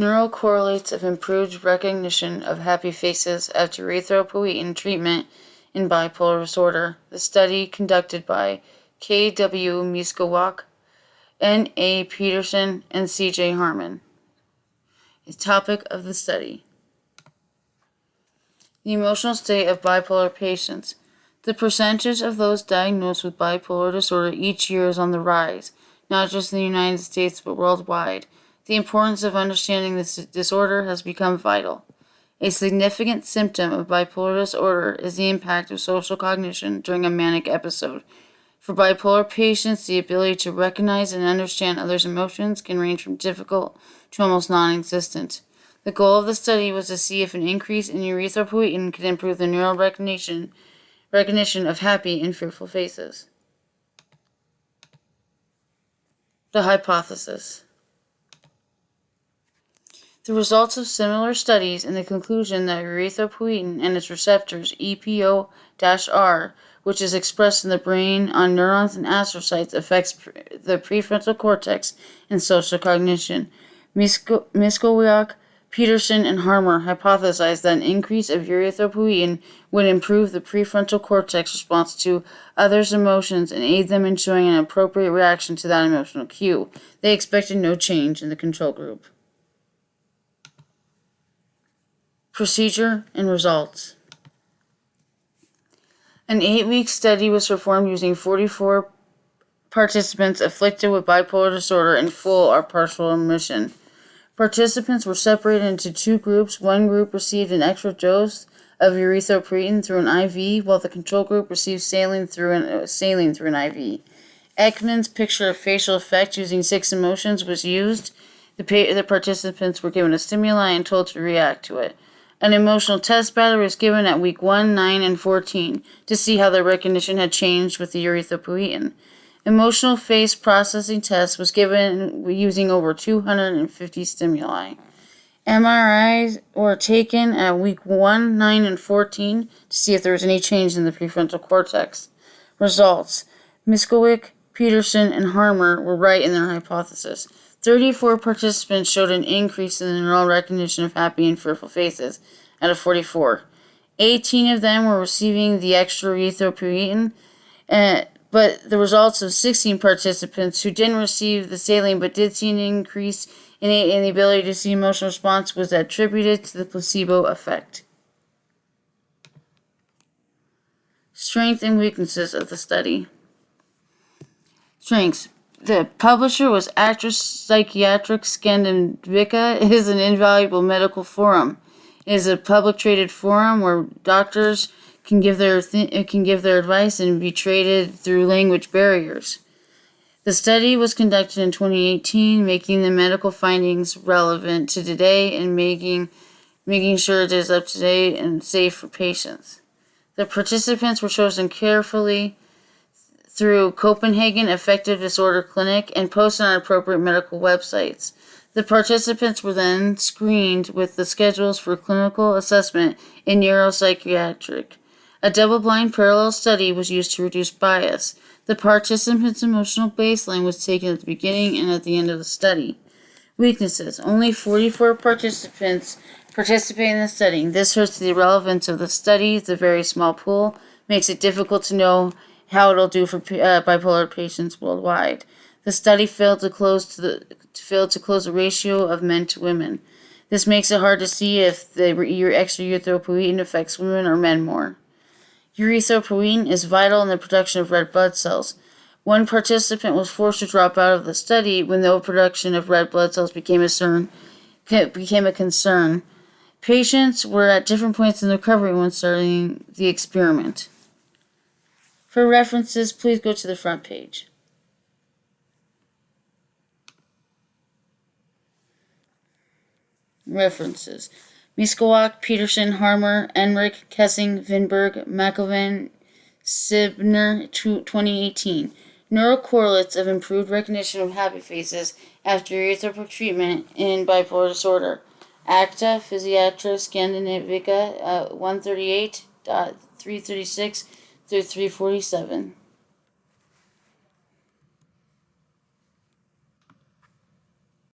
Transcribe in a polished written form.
Neural correlates of improved recognition of happy faces after erythropoietin treatment in bipolar disorder. The study, conducted by K.W. Miskowak, N.A. Peterson, and C.J. Harmon. The topic of the study: the emotional state of bipolar patients. The percentage of those diagnosed with bipolar disorder each year is on the rise, not just in the United States but worldwide. The importance of understanding this disorder has become vital. A significant symptom of bipolar disorder is the impact of social cognition during a manic episode. For bipolar patients, the ability to recognize and understand others' emotions can range from difficult to almost non-existent. The goal of the study was to see if an increase in erythropoietin could improve the neural recognition of happy and fearful faces. The hypothesis. The results of similar studies and the conclusion that erythropoietin and its receptors, EPO-R, which is expressed in the brain on neurons and astrocytes, affects the prefrontal cortex and social cognition. Miskowak, Peterson, and Harmer hypothesized that an increase of erythropoietin would improve the prefrontal cortex response to others' emotions and aid them in showing an appropriate reaction to that emotional cue. They expected no change in the control group. Procedure and results. An 8-week study was performed using 44 participants afflicted with bipolar disorder in full or partial remission. Participants were separated into two groups. One group received an extra dose of erythropoietin through an IV, while the control group received saline through an IV. Ekman's picture of facial effect using 6 emotions was used. The participants were given a stimuli and told to react to it. An emotional test battery was given at week 1, 9, and 14 to see how their recognition had changed with the erythropoietin. Emotional face processing test was given using over 250 stimuli. MRIs were taken at week 1, 9, and 14 to see if there was any change in the prefrontal cortex. Results. Miskowak, Peterson, and Harmer were right in their hypothesis. 34 participants showed an increase in the neural recognition of happy and fearful faces out of 44. 18 of them were receiving the extra erythropoietin, but the results of 16 participants who didn't receive the saline but did see an increase in the ability to see emotional response was attributed to the placebo effect. Strengths and weaknesses of the study. Strengths. The publisher was Actress Psychiatric Scandinavica. It is an invaluable medical forum. It is a public traded forum where doctors can give their advice and be traded through language barriers. The study was conducted in 2018, making the medical findings relevant to today and making sure it is up to date and safe for patients. The participants were chosen carefully through Copenhagen Affective Disorder Clinic and posted on appropriate medical websites. The participants were then screened with the schedules for clinical assessment in neuropsychiatric. A double-blind parallel study was used to reduce bias. The participants' emotional baseline was taken at the beginning and at the end of the study. Weaknesses. Only 44 participants participated in the study. This hurts the relevance of the study. It's a very small pool. Makes it difficult to know how it'll do for bipolar patients worldwide. The study failed to close the ratio of men to women. This makes it hard to see if the extra erythropoietin affects women or men more. Erythropoietin is vital in the production of red blood cells. One participant was forced to drop out of the study when the production of red blood cells became a concern. Patients were at different points in the recovery when starting the experiment. For references, please go to the front page. References. Miskowak, Peterson, Harmer, Enrich, Kessing, Vinberg, McElveen, Sibner, 2018. Neural correlates of improved recognition of happy faces after erythropoietin treatment in bipolar disorder. Acta Physiatra Scandinavica 138.336 through 347.